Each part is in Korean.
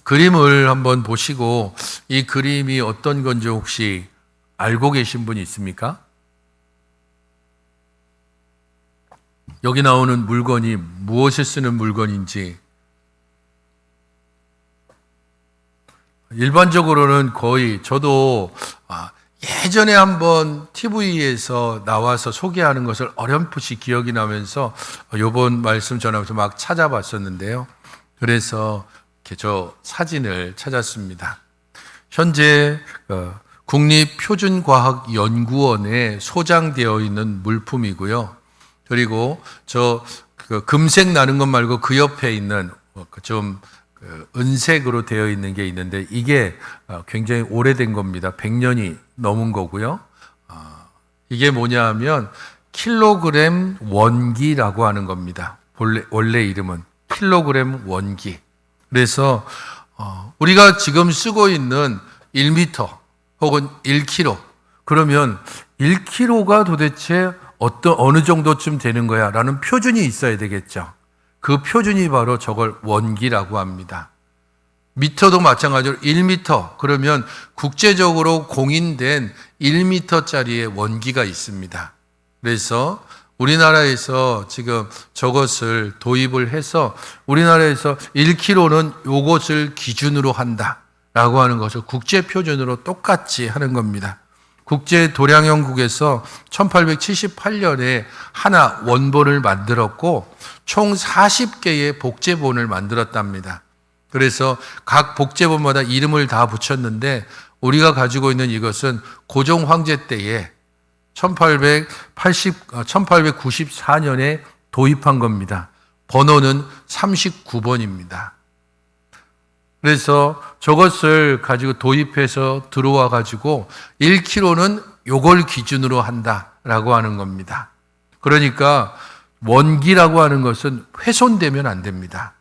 그림을 한번 보시고 이 그림이 어떤 건지 혹시 알고 계신 분이 있습니까? 여기 나오는 물건이 무엇에 쓰는 물건인지 일반적으로는 거의 저도 예전에 한번 TV에서 나와서 소개하는 것을 어렴풋이 기억이 나면서 이번 말씀 전하면서 막 찾아봤었는데요. 그래서 이렇게 저 사진을 찾았습니다. 현재 국립표준과학연구원에 소장되어 있는 물품이고요. 그리고 저 금색 나는 것 말고 그 옆에 있는 좀 은색으로 되어 있는 게 있는데 이게 굉장히 오래된 겁니다. 100년이 넘은 거고요. 이게 뭐냐 하면 킬로그램 원기라고 하는 겁니다. 원래 이름은 킬로그램 원기. 그래서 우리가 지금 쓰고 있는 1m 혹은 1kg 그러면 1kg가 도대체 어느 정도쯤 되는 거야 라는 표준이 있어야 되겠죠. 그 표준이 바로 저걸 원기라고 합니다. 미터도 마찬가지로 1m 그러면 국제적으로 공인된 1m짜리의 원기가 있습니다. 그래서 우리나라에서 지금 저것을 도입을 해서 우리나라에서 1kg는 요것을 기준으로 한다라고 하는 것을 국제 표준으로 똑같이 하는 겁니다. 국제도량연국에서 1878년에 하나 원본을 만들었고 총 40개의 복제본을 만들었답니다. 그래서 각 복제본마다 이름을 다 붙였는데 우리가 가지고 있는 이것은 고종 황제 때에 1894년에 도입한 겁니다. 번호는 39번입니다. 그래서 저것을 가지고 도입해서 들어와 가지고 1kg는 요걸 기준으로 한다라고 하는 겁니다. 그러니까 원기라고 하는 것은 훼손되면 안 됩니다.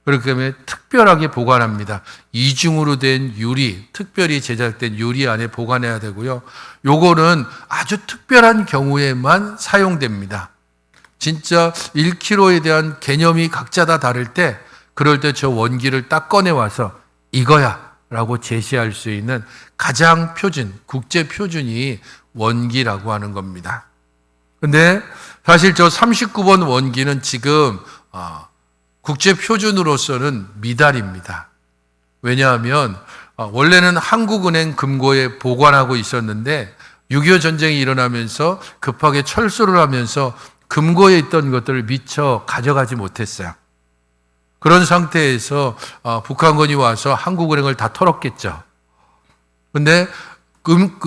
그렇기 때문에 특별하게 보관합니다. 이중으로 된 유리, 특별히 제작된 유리 안에 보관해야 되고요. 요거는 아주 특별한 경우에만 사용됩니다. 진짜 1kg에 대한 개념이 각자 다 다를 때 그럴 때 저 원기를 딱 꺼내와서 이거야 라고 제시할 수 있는 가장 표준, 국제 표준이 원기라고 하는 겁니다. 근데 사실 저 39번 원기는 지금 국제 표준으로서는 미달입니다. 왜냐하면 원래는 한국은행 금고에 보관하고 있었는데 6.25 전쟁이 일어나면서 급하게 철수를 하면서 금고에 있던 것들을 미처 가져가지 못했어요. 그런 상태에서 북한군이 와서 한국은행을 다 털었겠죠. 근데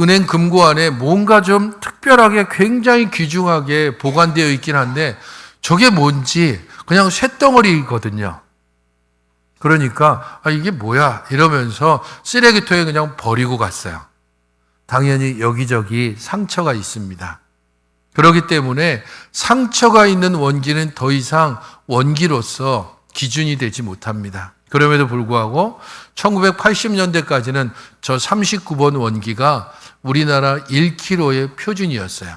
은행 금고 안에 뭔가 좀 특별하게 굉장히 귀중하게 보관되어 있긴 한데 저게 뭔지 그냥 쇳덩어리거든요. 그러니까 이게 뭐야 이러면서 쓰레기통에 그냥 버리고 갔어요. 당연히 여기저기 상처가 있습니다. 그렇기 때문에 상처가 있는 원기는 더 이상 원기로서 기준이 되지 못합니다. 그럼에도 불구하고 1980년대까지는 저 39번 원기가 우리나라 1kg의 표준이었어요.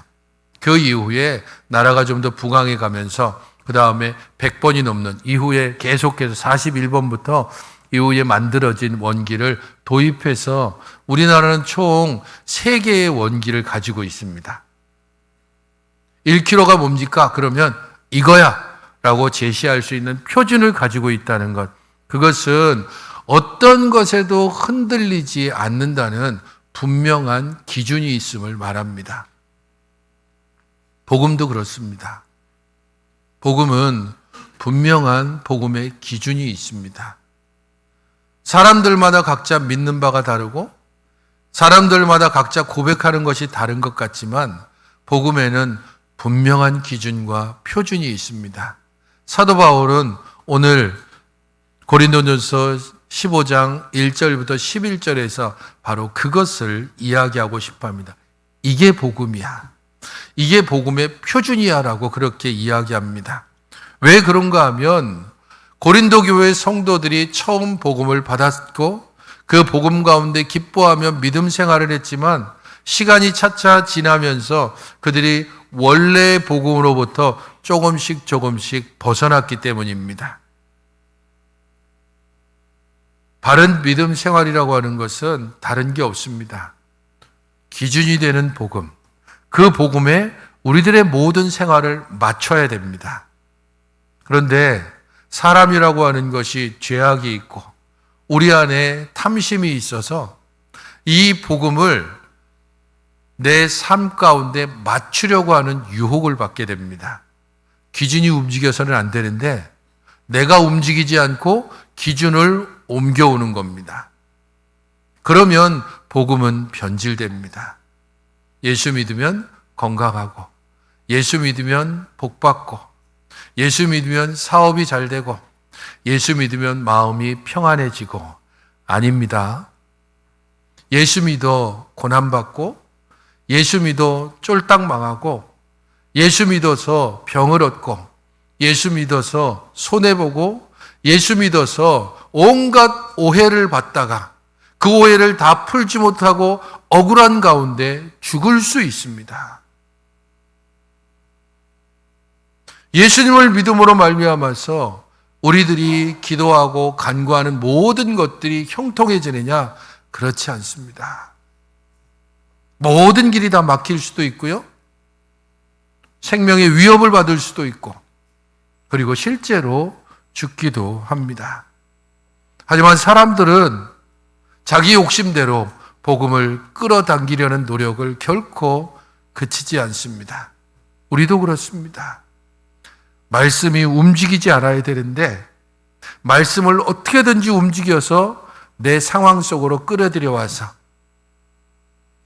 그 이후에 나라가 좀 더 부강해 가면서 그 다음에 100번이 넘는 이후에 계속해서 41번부터 이후에 만들어진 원기를 도입해서 우리나라는 총 3개의 원기를 가지고 있습니다. 1kg가 뭡니까? 그러면 이거야 라고 제시할 수 있는 표준을 가지고 있다는 것. 그것은 어떤 것에도 흔들리지 않는다는 분명한 기준이 있음을 말합니다. 복음도 그렇습니다. 복음은 분명한 복음의 기준이 있습니다. 사람들마다 각자 믿는 바가 다르고 사람들마다 각자 고백하는 것이 다른 것 같지만 복음에는 분명한 기준과 표준이 있습니다. 사도 바울은 오늘 고린도전서 15장 1절부터 11절에서 바로 그것을 이야기하고 싶어 합니다. 이게 복음이야. 이게 복음의 표준이야 라고 그렇게 이야기합니다. 왜 그런가 하면 고린도 교회 성도들이 처음 복음을 받았고 그 복음 가운데 기뻐하며 믿음 생활을 했지만 시간이 차차 지나면서 그들이 원래 복음으로부터 조금씩 벗어났기 때문입니다. 바른 믿음 생활이라고 하는 것은 다른 게 없습니다. 기준이 되는 복음, 그 복음에 우리들의 모든 생활을 맞춰야 됩니다. 그런데 사람이라고 하는 것이 죄악이 있고 우리 안에 탐심이 있어서 이 복음을 내 삶 가운데 맞추려고 하는 유혹을 받게 됩니다. 기준이 움직여서는 안 되는데 내가 움직이지 않고 기준을 옮겨오는 겁니다. 그러면 복음은 변질됩니다. 예수 믿으면 건강하고, 예수 믿으면 복받고, 예수 믿으면 사업이 잘 되고, 예수 믿으면 마음이 평안해지고, 아닙니다. 예수 믿어 고난받고, 예수 믿어 쫄딱 망하고, 예수 믿어서 병을 얻고, 예수 믿어서 손해보고, 예수 믿어서 온갖 오해를 받다가 그 오해를 다 풀지 못하고 억울한 가운데 죽을 수 있습니다. 예수님을 믿음으로 말미암아서 우리들이 기도하고 간구하는 모든 것들이 형통해지느냐? 그렇지 않습니다. 모든 길이 다 막힐 수도 있고요. 생명의 위협을 받을 수도 있고, 그리고 실제로 죽기도 합니다. 하지만 사람들은 자기 욕심대로 복음을 끌어당기려는 노력을 결코 그치지 않습니다. 우리도 그렇습니다. 말씀이 움직이지 않아야 되는데 말씀을 어떻게든지 움직여서 내 상황 속으로 끌어들여 와서,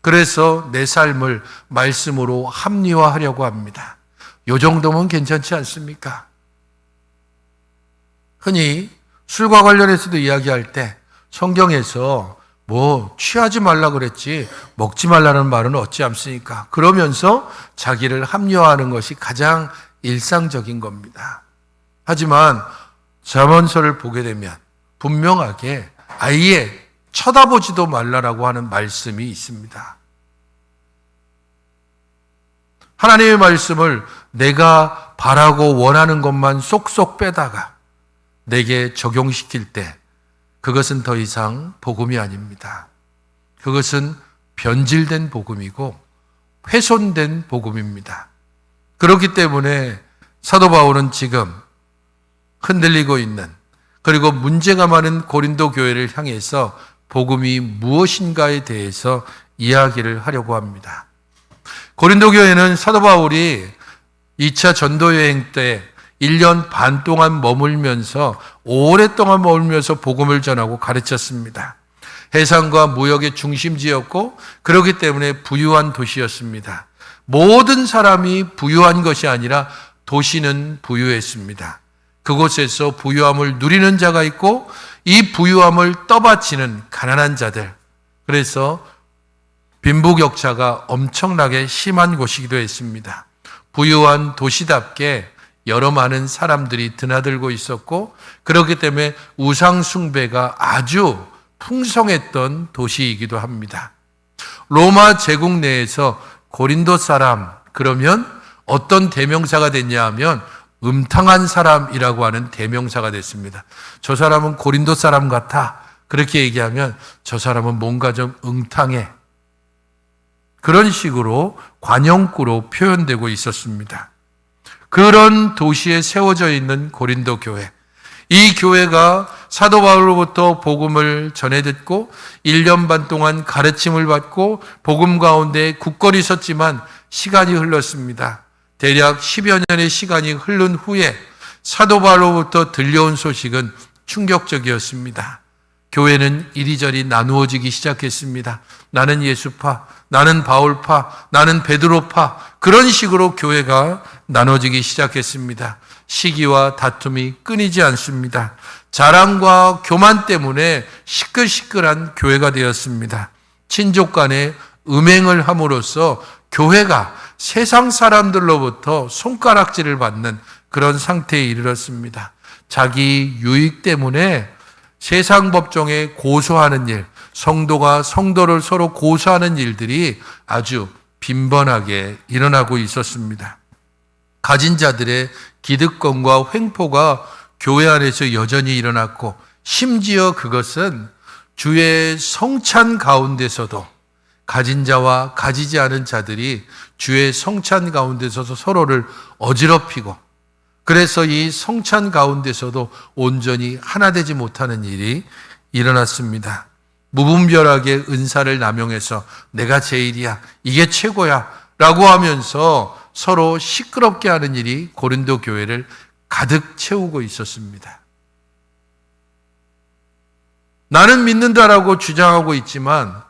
그래서 내 삶을 말씀으로 합리화하려고 합니다. 이 정도면 괜찮지 않습니까? 흔히 술과 관련해서도 이야기할 때 성경에서 뭐 취하지 말라 그랬지 먹지 말라는 말은 없지 않습니까? 그러면서 자기를 합리화하는 것이 가장 일상적인 겁니다. 하지만 잠언서를 보게 되면 분명하게 아예 쳐다보지도 말라라고 하는 말씀이 있습니다. 하나님의 말씀을 내가 바라고 원하는 것만 쏙쏙 빼다가 내게 적용시킬 때 그것은 더 이상 복음이 아닙니다. 그것은 변질된 복음이고 훼손된 복음입니다. 그렇기 때문에 사도 바울은 지금 흔들리고 있는, 그리고 문제가 많은 고린도 교회를 향해서 복음이 무엇인가에 대해서 이야기를 하려고 합니다. 고린도 교회는 사도 바울이 2차 전도 여행 때 1년 반 동안 머물면서 오랫동안 머물면서 복음을 전하고 가르쳤습니다. 해상과 무역의 중심지였고 그렇기 때문에 부유한 도시였습니다. 모든 사람이 부유한 것이 아니라 도시는 부유했습니다. 그곳에서 부유함을 누리는 자가 있고 이 부유함을 떠받치는 가난한 자들, 그래서 빈부격차가 엄청나게 심한 곳이기도 했습니다. 부유한 도시답게 여러 많은 사람들이 드나들고 있었고 그렇기 때문에 우상 숭배가 아주 풍성했던 도시이기도 합니다. 로마 제국 내에서 고린도 사람 그러면 어떤 대명사가 됐냐 하면 음탕한 사람이라고 하는 대명사가 됐습니다. 저 사람은 고린도 사람 같아, 그렇게 얘기하면 저 사람은 뭔가 좀 음탕해, 그런 식으로 관용구로 표현되고 있었습니다. 그런 도시에 세워져 있는 고린도 교회, 이 교회가 사도 바울로부터 복음을 전해 듣고 1년 반 동안 가르침을 받고 복음 가운데 굳건히 섰지만 시간이 흘렀습니다. 대략 10여 년의 시간이 흐른 후에 사도 바울로부터 들려온 소식은 충격적이었습니다. 교회는 이리저리 나누어지기 시작했습니다. 나는 예수파, 나는 바울파, 나는 베드로파, 그런 식으로 교회가 나눠지기 시작했습니다. 시기와 다툼이 끊이지 않습니다. 자랑과 교만 때문에 시끌시끌한 교회가 되었습니다. 친족 간에 음행을 함으로써 교회가 세상 사람들로부터 손가락질을 받는 그런 상태에 이르렀습니다. 자기 유익 때문에 세상 법정에 고소하는 일, 성도가 성도를 서로 고소하는 일들이 아주 빈번하게 일어나고 있었습니다. 가진 자들의 기득권과 횡포가 교회 안에서 여전히 일어났고 심지어 그것은 주의 성찬 가운데서도 가진 자와 가지지 않은 자들이 주의 성찬 가운데서도 서로를 어지럽히고, 그래서 이 성찬 가운데서도 온전히 하나 되지 못하는 일이 일어났습니다. 무분별하게 은사를 남용해서 내가 제일이야, 이게 최고야 라고 하면서 서로 시끄럽게 하는 일이 고린도 교회를 가득 채우고 있었습니다. 나는 믿는다라고 주장하고 있지만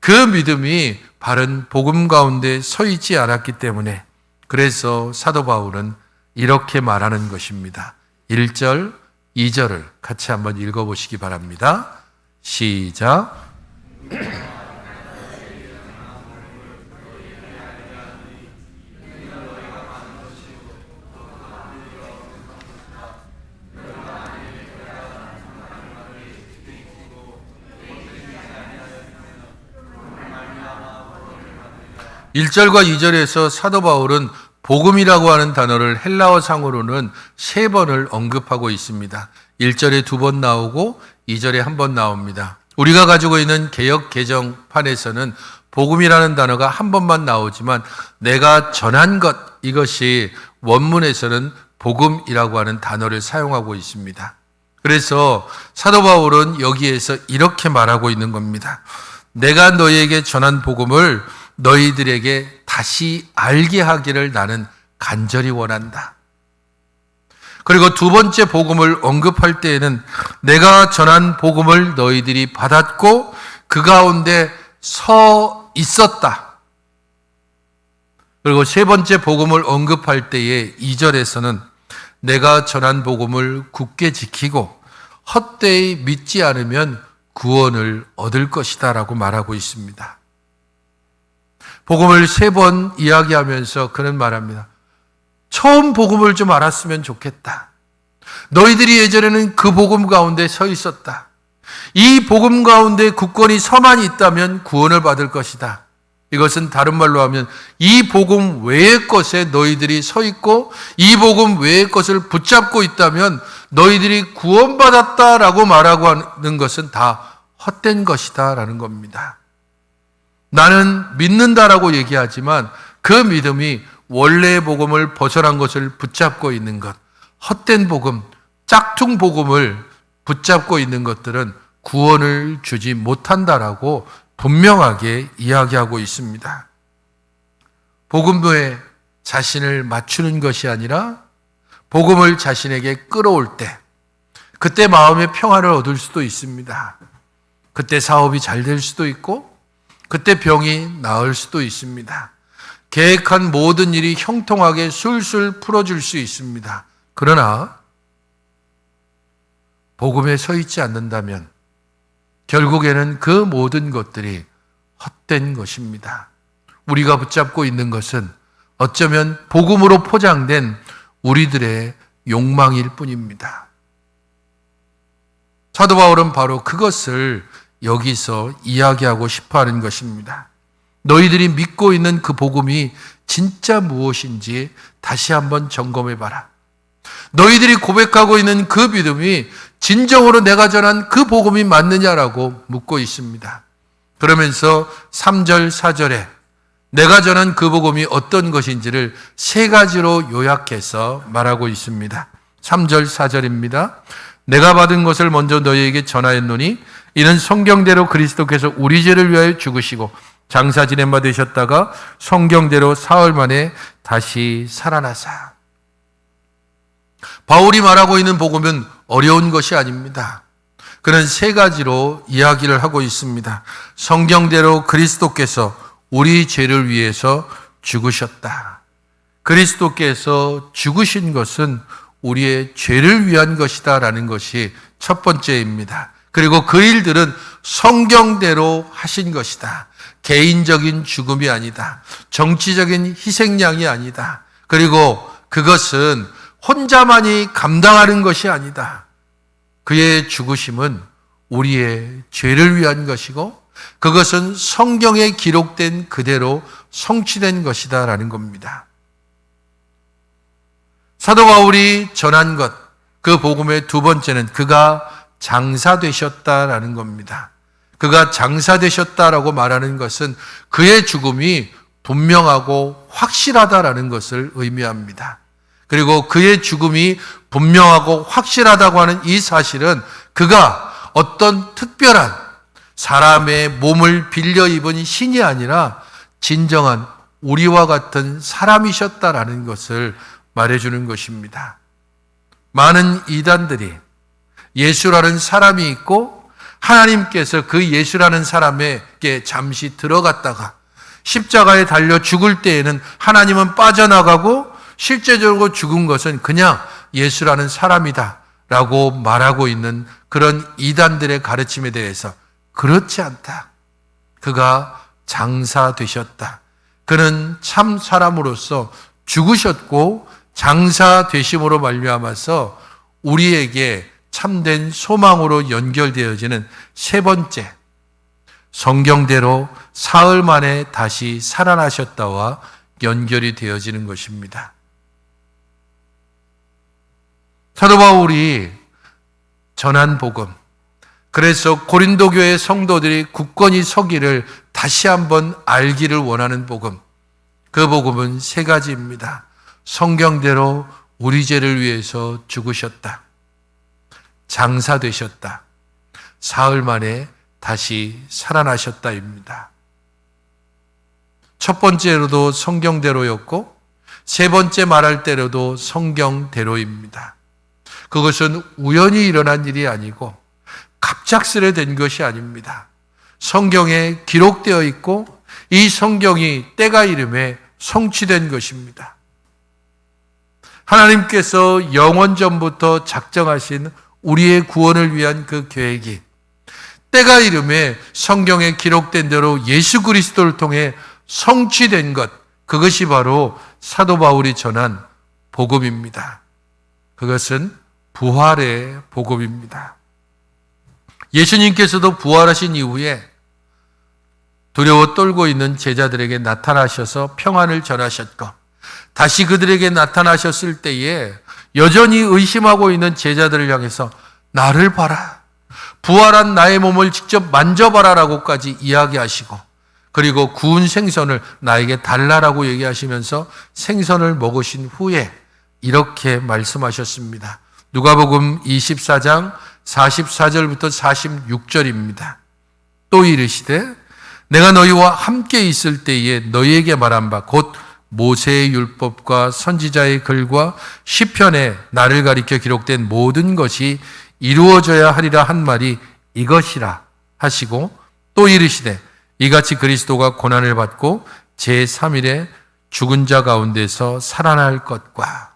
그 믿음이 바른 복음 가운데 서 있지 않았기 때문에, 그래서 사도 바울은 이렇게 말하는 것입니다. 1절, 2절을 같이 한번 읽어보시기 바랍니다. 시작. 1절과 2절에서 사도 바울은 복음이라고 하는 단어를 헬라어상으로는 3번을 언급하고 있습니다. 1절에 2번 나오고 2절에 1번 나옵니다. 우리가 가지고 있는 개역 개정판에서는 복음이라는 단어가 한 번만 나오지만 내가 전한 것, 이것이 원문에서는 복음이라고 하는 단어를 사용하고 있습니다. 그래서 사도 바울은 여기에서 이렇게 말하고 있는 겁니다. 내가 너희에게 전한 복음을 너희들에게 다시 알게 하기를 나는 간절히 원한다. 그리고 두 번째 복음을 언급할 때에는 내가 전한 복음을 너희들이 받았고 그 가운데 서 있었다. 그리고 세 번째 복음을 언급할 때에 2절에서는 내가 전한 복음을 굳게 지키고 헛되이 믿지 않으면 구원을 얻을 것이다 라고 말하고 있습니다. 복음을 3번 이야기하면서 그는 말합니다. 처음 복음을 좀 알았으면 좋겠다. 너희들이 예전에는 그 복음 가운데 서 있었다. 이 복음 가운데 굳건히 서만 있다면 구원을 받을 것이다. 이것은 다른 말로 하면 이 복음 외의 것에 너희들이 서 있고 이 복음 외의 것을 붙잡고 있다면 너희들이 구원받았다라고 말하고 하는 것은 다 헛된 것이다 라는 겁니다. 나는 믿는다라고 얘기하지만 그 믿음이 원래의 복음을 벗어난 것을 붙잡고 있는 것, 헛된 복음, 짝퉁 복음을 붙잡고 있는 것들은 구원을 주지 못한다라고 분명하게 이야기하고 있습니다. 복음에 자신을 맞추는 것이 아니라 복음을 자신에게 끌어올 때, 그때 마음의 평화를 얻을 수도 있습니다. 그때 사업이 잘 될 수도 있고 그때 병이 나을 수도 있습니다. 계획한 모든 일이 형통하게 술술 풀어줄 수 있습니다. 그러나 복음에 서 있지 않는다면 결국에는 그 모든 것들이 헛된 것입니다. 우리가 붙잡고 있는 것은 어쩌면 복음으로 포장된 우리들의 욕망일 뿐입니다. 사도 바울은 바로 그것을 여기서 이야기하고 싶어 하는 것입니다. 너희들이 믿고 있는 그 복음이 진짜 무엇인지 다시 한번 점검해 봐라. 너희들이 고백하고 있는 그 믿음이 진정으로 내가 전한 그 복음이 맞느냐라고 묻고 있습니다. 그러면서 3절, 4절에 내가 전한 그 복음이 어떤 것인지를 3가지로 요약해서 말하고 있습니다. 3절, 4절입니다. 내가 받은 것을 먼저 너희에게 전하였노니 이는 성경대로 그리스도께서 우리 죄를 위하여 죽으시고 장사 지낸 바 되셨다가 성경대로 사흘 만에 다시 살아나사. 바울이 말하고 있는 복음은 어려운 것이 아닙니다. 그는 3가지로 이야기를 하고 있습니다. 성경대로 그리스도께서 우리 죄를 위해서 죽으셨다. 그리스도께서 죽으신 것은 우리의 죄를 위한 것이다 라는 것이 첫 번째입니다. 그리고 그 일들은 성경대로 하신 것이다. 개인적인 죽음이 아니다. 정치적인 희생양이 아니다. 그리고 그것은 혼자만이 감당하는 것이 아니다. 그의 죽으심은 우리의 죄를 위한 것이고 그것은 성경에 기록된 그대로 성취된 것이다 라는 겁니다. 사도 바울이 전한 것, 그 복음의 두 번째는 그가 장사되셨다라는 겁니다. 그가 장사되셨다라고 말하는 것은 그의 죽음이 분명하고 확실하다라는 것을 의미합니다. 그리고 그의 죽음이 분명하고 확실하다고 하는 이 사실은 그가 어떤 특별한 사람의 몸을 빌려 입은 신이 아니라 진정한 우리와 같은 사람이셨다라는 것을 말해주는 것입니다. 많은 이단들이 예수라는 사람이 있고 하나님께서 그 예수라는 사람에게 잠시 들어갔다가 십자가에 달려 죽을 때에는 하나님은 빠져나가고 실제적으로 죽은 것은 그냥 예수라는 사람이다 라고 말하고 있는 그런 이단들의 가르침에 대해서 그렇지 않다. 그가 장사되셨다. 그는 참 사람으로서 죽으셨고 장사되심으로 말미암아서 우리에게 참된 소망으로 연결되어지는 세 번째, 성경대로 사흘 만에 다시 살아나셨다와 연결이 되어지는 것입니다. 사도 바울이 전한 복음, 그래서 고린도 교회 성도들이 굳건히 서기를 다시 한번 알기를 원하는 복음, 그 복음은 세 가지입니다. 성경대로 우리 죄를 위해서 죽으셨다. 장사되셨다. 사흘 만에 다시 살아나셨다입니다. 첫 번째로도 성경대로였고 세 번째 말할 때로도 성경대로입니다. 그것은 우연히 일어난 일이 아니고 갑작스레 된 것이 아닙니다. 성경에 기록되어 있고 이 성경이 때가 이름에 성취된 것입니다. 하나님께서 영원 전부터 작정하신 우리의 구원을 위한 그 계획이 때가 이름에 성경에 기록된 대로 예수 그리스도를 통해 성취된 것, 그것이 바로 사도 바울이 전한 복음입니다. 그것은 부활의 복음입니다. 예수님께서도 부활하신 이후에 두려워 떨고 있는 제자들에게 나타나셔서 평안을 전하셨고 다시 그들에게 나타나셨을 때에 여전히 의심하고 있는 제자들을 향해서 나를 봐라, 부활한 나의 몸을 직접 만져봐라 라고까지 이야기하시고 그리고 구운 생선을 나에게 달라라고 얘기하시면서 생선을 먹으신 후에 이렇게 말씀하셨습니다. 누가복음 24장 44절부터 46절입니다. 또 이르시되 내가 너희와 함께 있을 때에 너희에게 말한 바 곧 모세의 율법과 선지자의 글과 시편에 나를 가리켜 기록된 모든 것이 이루어져야 하리라 한 말이 이것이라 하시고 또 이르시되 이같이 그리스도가 고난을 받고 제3일에 죽은 자 가운데서 살아날 것과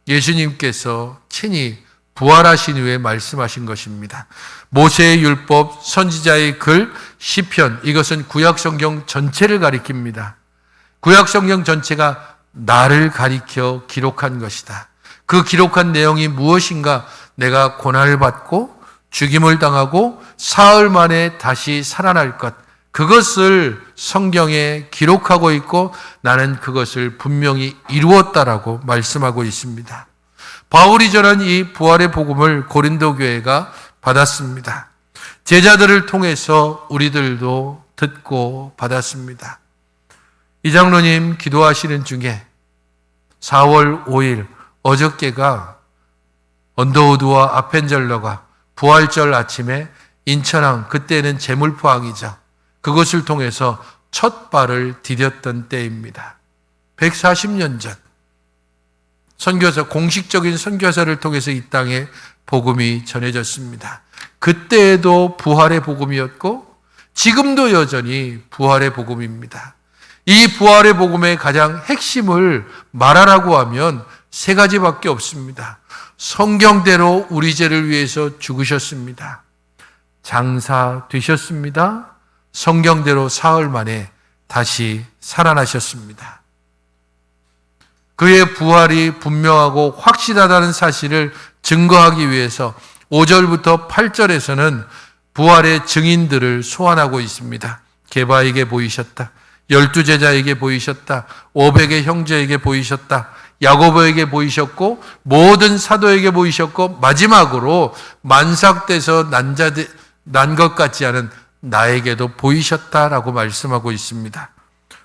예수님께서 친히 부활하신 후에 말씀하신 것입니다. 모세의 율법, 선지자의 글, 시편, 이것은 구약성경 전체를 가리킵니다. 구약성경 전체가 나를 가리켜 기록한 것이다. 그 기록한 내용이 무엇인가? 내가 고난을 받고 죽임을 당하고 사흘 만에 다시 살아날 것, 그것을 성경에 기록하고 있고 나는 그것을 분명히 이루었다라고 말씀하고 있습니다. 바울이 전한 이 부활의 복음을 고린도 교회가 받았습니다. 제자들을 통해서 우리들도 듣고 받았습니다. 이 장로님 기도하시는 중에 4월 5일 어저께가 언더우드와 아펜젤러가 부활절 아침에 인천항, 그때는 제물포항이죠. 그것을 통해서 첫 발을 디뎠던 때입니다. 140년 전 선교사, 공식적인 선교사를 통해서 이 땅에 복음이 전해졌습니다. 그때에도 부활의 복음이었고 지금도 여전히 부활의 복음입니다. 이 부활의 복음의 가장 핵심을 말하라고 하면 세 가지밖에 없습니다. 성경대로 우리 죄를 위해서 죽으셨습니다. 장사되셨습니다. 성경대로 사흘 만에 다시 살아나셨습니다. 그의 부활이 분명하고 확실하다는 사실을 증거하기 위해서 5절부터 8절에서는 부활의 증인들을 소환하고 있습니다. 게바에게 보이셨다. 12제자에게 보이셨다. 500의 형제에게 보이셨다. 야고보에게 보이셨고 모든 사도에게 보이셨고 마지막으로 만삭돼서 난 것 같지 않은 나에게도 보이셨다라고 말씀하고 있습니다.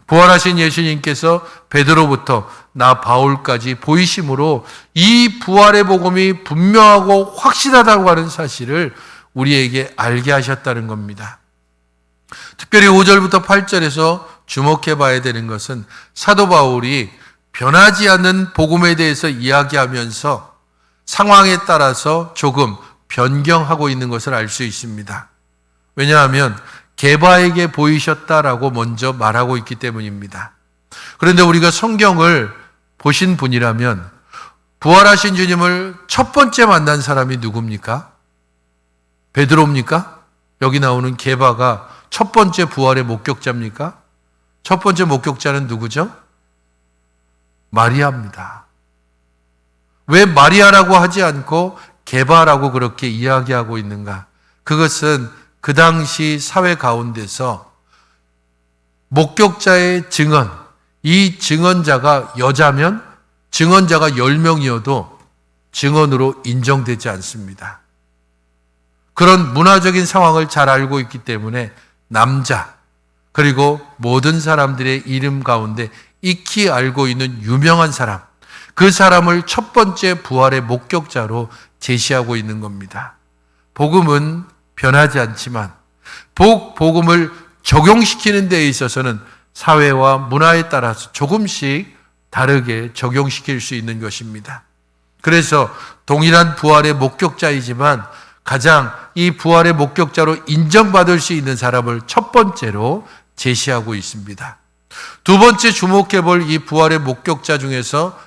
부활하신 예수님께서 베드로부터 나 바울까지 보이심으로 이 부활의 복음이 분명하고 확실하다고 하는 사실을 우리에게 알게 하셨다는 겁니다. 특별히 5절부터 8절에서 주목해 봐야 되는 것은 사도 바울이 변하지 않는 복음에 대해서 이야기하면서 상황에 따라서 조금 변경하고 있는 것을 알 수 있습니다. 왜냐하면 게바에게 보이셨다라고 먼저 말하고 있기 때문입니다. 그런데 우리가 성경을 보신 분이라면 부활하신 주님을 첫 번째 만난 사람이 누굽니까? 베드로입니까? 여기 나오는 게바가 첫 번째 부활의 목격자입니까? 첫 번째 목격자는 누구죠? 마리아입니다. 왜 마리아라고 하지 않고 게바라고 그렇게 이야기하고 있는가? 그것은 그 당시 사회 가운데서 목격자의 증언, 이 증언자가 여자면 증언자가 10명이어도 증언으로 인정되지 않습니다. 그런 문화적인 상황을 잘 알고 있기 때문에 남자, 그리고 모든 사람들의 이름 가운데 익히 알고 있는 유명한 사람, 그 사람을 첫 번째 부활의 목격자로 제시하고 있는 겁니다. 복음은 변하지 않지만 복음을 적용시키는 데 있어서는 사회와 문화에 따라서 조금씩 다르게 적용시킬 수 있는 것입니다. 그래서 동일한 부활의 목격자이지만 가장 이 부활의 목격자로 인정받을 수 있는 사람을 첫 번째로 제시하고 있습니다. 두 번째 주목해 볼 이 부활의 목격자 중에서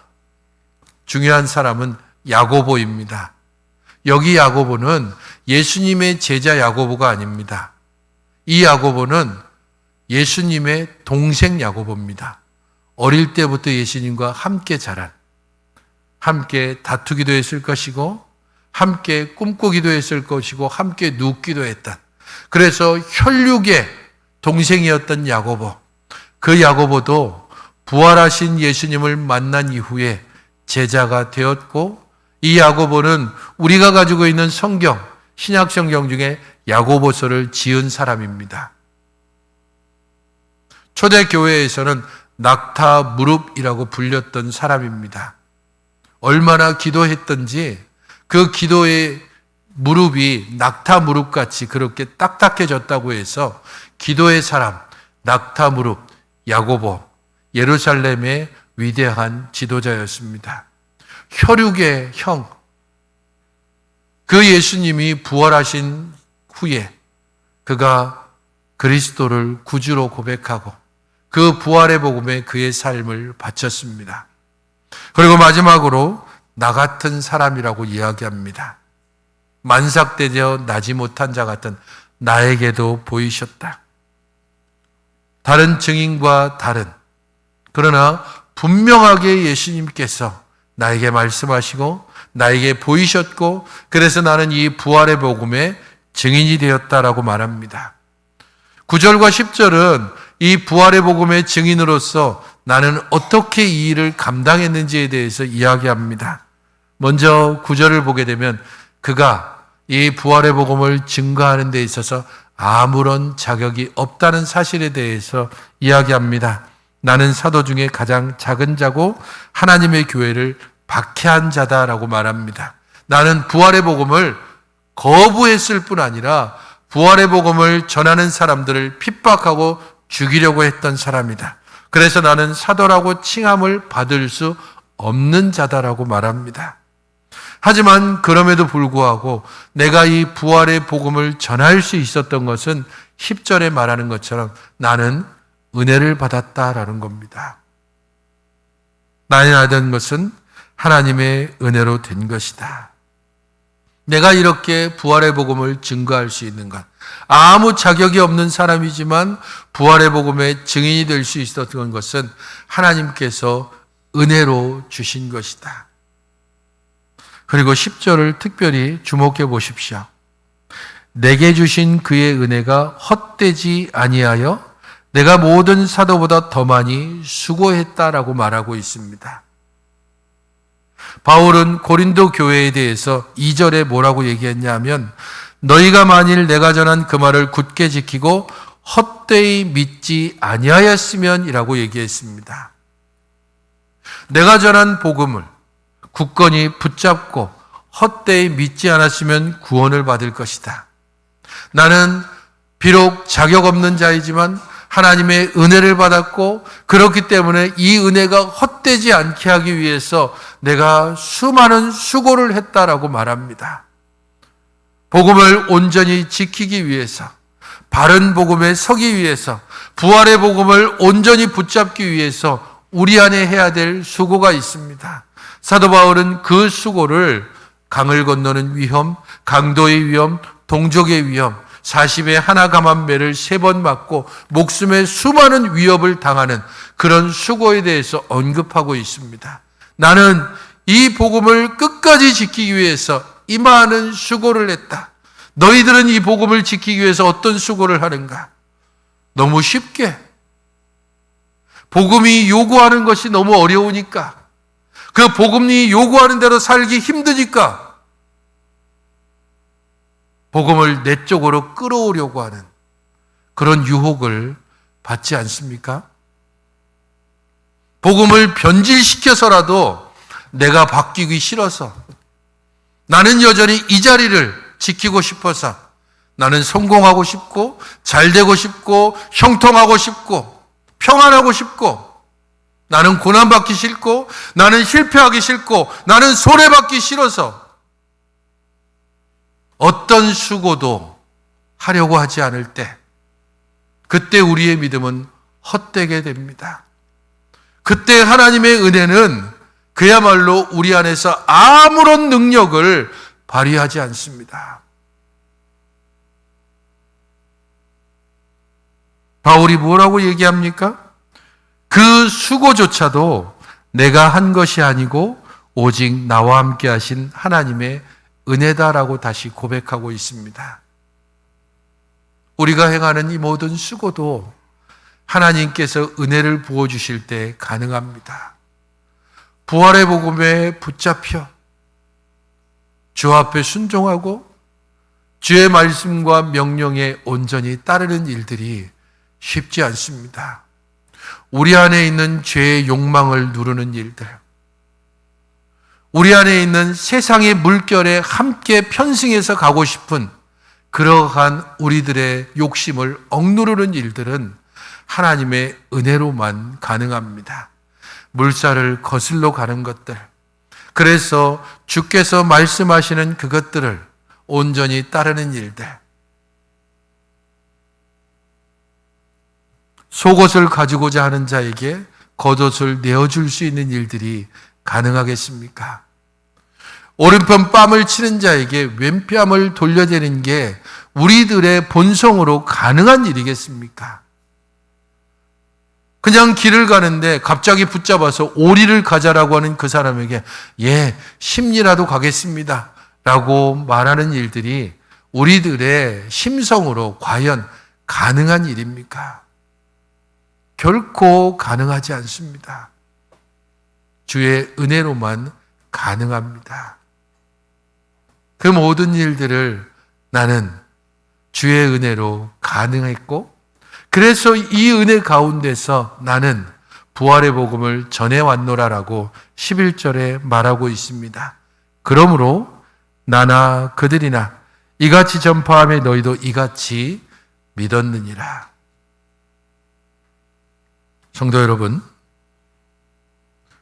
중요한 사람은 야고보입니다. 여기 야고보는 예수님의 제자 야고보가 아닙니다. 이 야고보는 예수님의 동생 야고보입니다. 어릴 때부터 예수님과 함께 자란, 함께 다투기도 했을 것이고 함께 꿈꾸기도 했을 것이고 함께 눕기도 했던, 그래서 혈육의 동생이었던 야고보, 그 야고보도 부활하신 예수님을 만난 이후에 제자가 되었고, 이 야고보는 우리가 가지고 있는 성경, 신약 성경 중에 야고보서를 지은 사람입니다. 초대교회에서는 낙타 무릎이라고 불렸던 사람입니다. 얼마나 기도했던지 그 기도의 무릎이 낙타 무릎같이 그렇게 딱딱해졌다고 해서 기도의 사람, 낙타 무릎, 야고보, 예루살렘의 위대한 지도자였습니다. 혈육의 형, 그 예수님이 부활하신 후에 그가 그리스도를 구주로 고백하고 그 부활의 복음에 그의 삶을 바쳤습니다. 그리고 마지막으로 나 같은 사람이라고 이야기합니다. 만삭되어 나지 못한 자 같은 나에게도 보이셨다. 다른 증인과 다른, 그러나 분명하게 예수님께서 나에게 말씀하시고 나에게 보이셨고, 그래서 나는 이 부활의 복음의 증인이 되었다라고 말합니다. 9절과 10절은 이 부활의 복음의 증인으로서 나는 어떻게 이 일을 감당했는지에 대해서 이야기합니다. 먼저 9절을 보게 되면 그가 이 부활의 복음을 증거하는 데 있어서 아무런 자격이 없다는 사실에 대해서 이야기합니다. 나는 사도 중에 가장 작은 자고 하나님의 교회를 박해한 자다라고 말합니다. 나는 부활의 복음을 거부했을 뿐 아니라 부활의 복음을 전하는 사람들을 핍박하고 죽이려고 했던 사람이다. 그래서 나는 사도라고 칭함을 받을 수 없는 자다라고 말합니다. 하지만 그럼에도 불구하고 내가 이 부활의 복음을 전할 수 있었던 것은 10절에 말하는 것처럼 나는 은혜를 받았다라는 겁니다. 나의 하던 것은 하나님의 은혜로 된 것이다. 내가 이렇게 부활의 복음을 증거할 수 있는 것, 아무 자격이 없는 사람이지만 부활의 복음의 증인이 될 수 있었던 것은 하나님께서 은혜로 주신 것이다. 그리고 10절을 특별히 주목해 보십시오. 내게 주신 그의 은혜가 헛되지 아니하여 내가 모든 사도보다 더 많이 수고했다라고 말하고 있습니다. 바울은 고린도 교회에 대해서 2절에 뭐라고 얘기했냐면 너희가 만일 내가 전한 그 말을 굳게 지키고 헛되이 믿지 아니하였으면 이라고 얘기했습니다. 내가 전한 복음을 굳건히 붙잡고 헛되이 믿지 않았으면 구원을 받을 것이다. 나는 비록 자격 없는 자이지만 하나님의 은혜를 받았고 그렇기 때문에 이 은혜가 헛되지 않게 하기 위해서 내가 수많은 수고를 했다라고 말합니다. 복음을 온전히 지키기 위해서, 바른 복음에 서기 위해서, 부활의 복음을 온전히 붙잡기 위해서 우리 안에 해야 될 수고가 있습니다. 사도 바울은 그 수고를 강을 건너는 위험, 강도의 위험, 동족의 위험, 40에 하나 감한 매를 3번 맞고 목숨의 수많은 위협을 당하는 그런 수고에 대해서 언급하고 있습니다. 나는 이 복음을 끝까지 지키기 위해서 이 많은 수고를 했다. 너희들은 이 복음을 지키기 위해서 어떤 수고를 하는가? 너무 쉽게 복음이 요구하는 것이 너무 어려우니까, 그 복음이 요구하는 대로 살기 힘드니까 복음을 내 쪽으로 끌어오려고 하는 그런 유혹을 받지 않습니까? 복음을 변질시켜서라도 내가 바뀌기 싫어서, 나는 여전히 이 자리를 지키고 싶어서, 나는 성공하고 싶고 잘 되고 싶고 형통하고 싶고 평안하고 싶고, 나는 고난받기 싫고 나는 실패하기 싫고 나는 손해받기 싫어서 어떤 수고도 하려고 하지 않을 때, 그때 우리의 믿음은 헛되게 됩니다. 그때 하나님의 은혜는 그야말로 우리 안에서 아무런 능력을 발휘하지 않습니다. 바울이 뭐라고 얘기합니까? 그 수고조차도 내가 한 것이 아니고 오직 나와 함께 하신 하나님의 은혜다라고 다시 고백하고 있습니다. 우리가 행하는 이 모든 수고도 하나님께서 은혜를 부어주실 때 가능합니다. 부활의 복음에 붙잡혀 주 앞에 순종하고 주의 말씀과 명령에 온전히 따르는 일들이 쉽지 않습니다. 우리 안에 있는 죄의 욕망을 누르는 일들, 우리 안에 있는 세상의 물결에 함께 편승해서 가고 싶은 그러한 우리들의 욕심을 억누르는 일들은 하나님의 은혜로만 가능합니다. 물살을 거슬러 가는 것들, 그래서 주께서 말씀하시는 그것들을 온전히 따르는 일들, 속옷을 가지고자 하는 자에게 겉옷을 내어줄 수 있는 일들이 가능하겠습니까? 오른편 뺨을 치는 자에게 왼뺨을 돌려대는 게 우리들의 본성으로 가능한 일이겠습니까? 그냥 길을 가는데 갑자기 붙잡아서 오리를 가자라고 하는 그 사람에게 예, 10리라도 가겠습니다 라고 말하는 일들이 우리들의 심성으로 과연 가능한 일입니까? 결코 가능하지 않습니다. 주의 은혜로만 가능합니다. 그 모든 일들을 나는 주의 은혜로 가능했고, 그래서 이 은혜 가운데서 나는 부활의 복음을 전해왔노라라고 11절에 말하고 있습니다. 그러므로 나나 그들이나 이같이 전파하며 너희도 이같이 믿었느니라. 성도 여러분,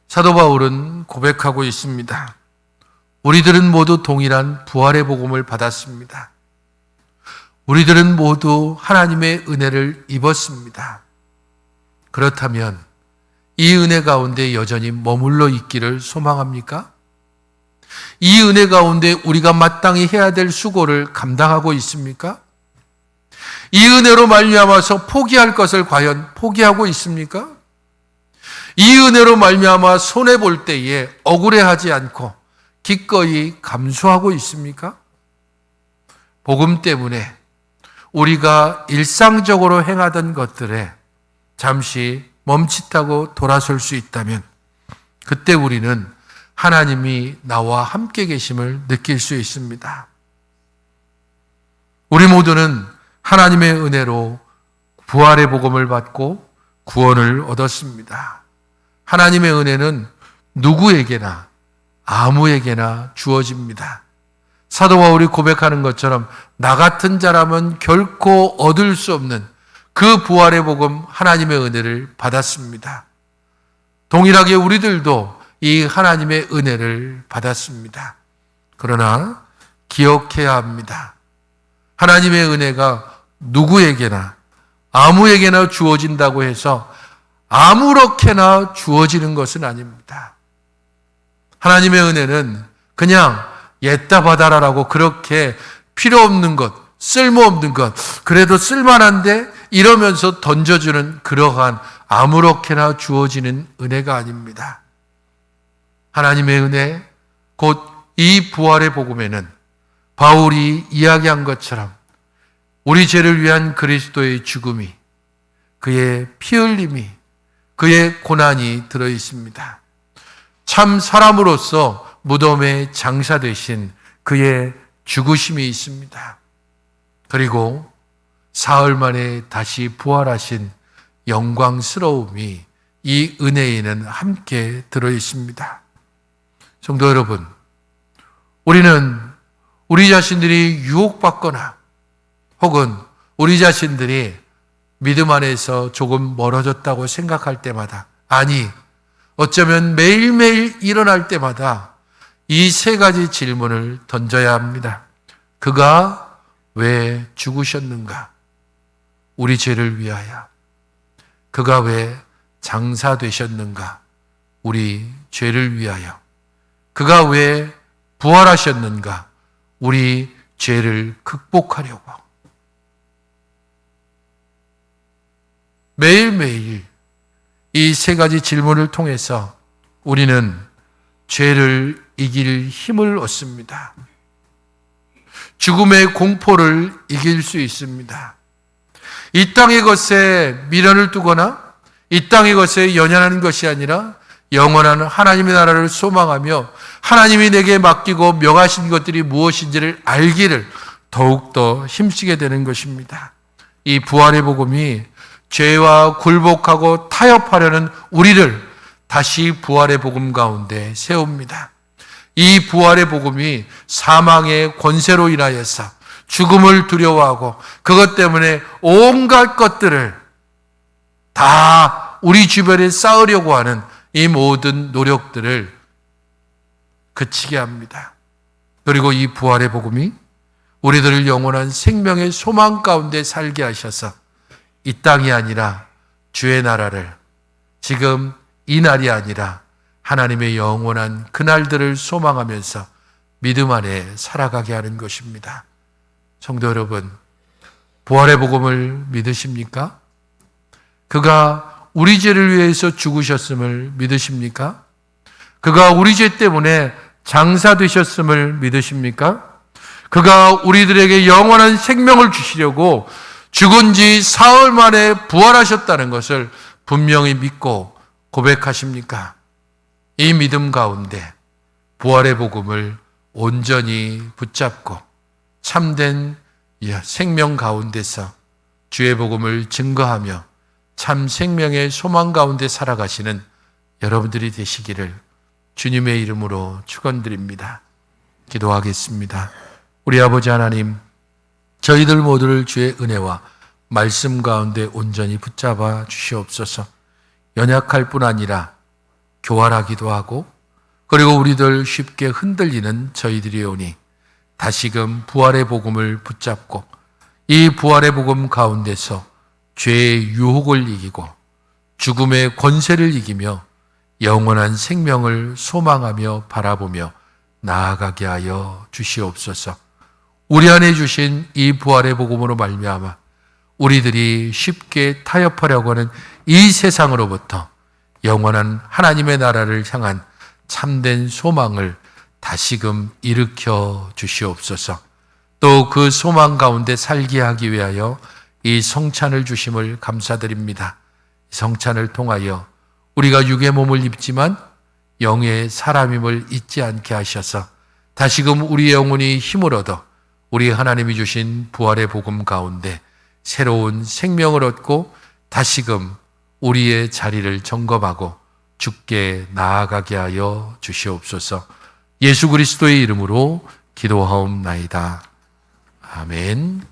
사도 바울은 고백하고 있습니다. 우리들은 모두 동일한 부활의 복음을 받았습니다. 우리들은 모두 하나님의 은혜를 입었습니다. 그렇다면 이 은혜 가운데 여전히 머물러 있기를 소망합니까? 이 은혜 가운데 우리가 마땅히 해야 될 수고를 감당하고 있습니까? 이 은혜로 말미암아서 포기할 것을 과연 포기하고 있습니까? 이 은혜로 말미암아 손해볼 때에 억울해하지 않고 기꺼이 감수하고 있습니까? 복음 때문에 우리가 일상적으로 행하던 것들에 잠시 멈칫하고 돌아설 수 있다면 그때 우리는 하나님이 나와 함께 계심을 느낄 수 있습니다. 우리 모두는 하나님의 은혜로 부활의 복음을 받고 구원을 얻었습니다. 하나님의 은혜는 누구에게나 아무에게나 주어집니다. 사도 바울이 고백하는 것처럼 나 같은 자라면 결코 얻을 수 없는 그 부활의 복음 하나님의 은혜를 받았습니다. 동일하게 우리들도 이 하나님의 은혜를 받았습니다. 그러나 기억해야 합니다. 하나님의 은혜가 누구에게나 아무에게나 주어진다고 해서 아무렇게나 주어지는 것은 아닙니다. 하나님의 은혜는 그냥 옛다 받아라라고 그렇게 필요 없는 것, 쓸모없는 것, 그래도 쓸만한데 이러면서 던져주는 그러한 아무렇게나 주어지는 은혜가 아닙니다. 하나님의 은혜, 곧 이 부활의 복음에는 바울이 이야기한 것처럼 우리 죄를 위한 그리스도의 죽음이, 그의 피 흘림이, 그의 고난이 들어 있습니다. 참 사람으로서 무덤에 장사되신 그의 죽으심이 있습니다. 그리고 사흘 만에 다시 부활하신 영광스러움이 이 은혜에는 함께 들어 있습니다. 성도 여러분, 우리는 우리 자신들이 유혹받거나 혹은 우리 자신들이 믿음 안에서 조금 멀어졌다고 생각할 때마다, 아니 어쩌면 매일매일 일어날 때마다 이 세 가지 질문을 던져야 합니다. 그가 왜 죽으셨는가? 우리 죄를 위하여. 그가 왜 장사되셨는가? 우리 죄를 위하여. 그가 왜 부활하셨는가? 우리 죄를 극복하려고. 매일매일 이 세 가지 질문을 통해서 우리는 죄를 이길 힘을 얻습니다. 죽음의 공포를 이길 수 있습니다. 이 땅의 것에 미련을 두거나 이 땅의 것에 연연하는 것이 아니라 영원한 하나님의 나라를 소망하며 하나님이 내게 맡기고 명하신 것들이 무엇인지를 알기를 더욱더 힘쓰게 되는 것입니다. 이 부활의 복음이 죄와 굴복하고 타협하려는 우리를 다시 부활의 복음 가운데 세웁니다. 이 부활의 복음이 사망의 권세로 인하여서 죽음을 두려워하고 그것 때문에 온갖 것들을 다 우리 주변에 쌓으려고 하는 이 모든 노력들을 그치게 합니다. 그리고 이 부활의 복음이 우리들을 영원한 생명의 소망 가운데 살게 하셔서 이 땅이 아니라 주의 나라를, 지금 이 날이 아니라 하나님의 영원한 그날들을 소망하면서 믿음 안에 살아가게 하는 것입니다. 성도 여러분, 부활의 복음을 믿으십니까? 그가 우리 죄를 위해서 죽으셨음을 믿으십니까? 그가 우리 죄 때문에 장사되셨음을 믿으십니까? 그가 우리들에게 영원한 생명을 주시려고 죽은 지 사흘 만에 부활하셨다는 것을 분명히 믿고 고백하십니까? 이 믿음 가운데 부활의 복음을 온전히 붙잡고 참된 생명 가운데서 주의 복음을 증거하며 참 생명의 소망 가운데 살아가시는 여러분들이 되시기를 주님의 이름으로 축원드립니다. 기도하겠습니다. 우리 아버지 하나님, 저희들 모두를 주의 은혜와 말씀 가운데 온전히 붙잡아 주시옵소서. 연약할 뿐 아니라 교활하기도 하고 그리고 우리들 쉽게 흔들리는 저희들이오니 다시금 부활의 복음을 붙잡고 이 부활의 복음 가운데서 죄의 유혹을 이기고 죽음의 권세를 이기며 영원한 생명을 소망하며 바라보며 나아가게 하여 주시옵소서. 우리 안에 주신 이 부활의 복음으로 말미암아 우리들이 쉽게 타협하려고 하는 이 세상으로부터 영원한 하나님의 나라를 향한 참된 소망을 다시금 일으켜 주시옵소서. 또 그 소망 가운데 살게 하기 위하여 이 성찬을 주심을 감사드립니다. 성찬을 통하여 우리가 육의 몸을 입지만 영의 사람임을 잊지 않게 하셔서 다시금 우리의 영혼이 힘을 얻어 우리 하나님이 주신 부활의 복음 가운데 새로운 생명을 얻고 다시금 우리의 자리를 점검하고 주께 나아가게 하여 주시옵소서. 예수 그리스도의 이름으로 기도하옵나이다. 아멘.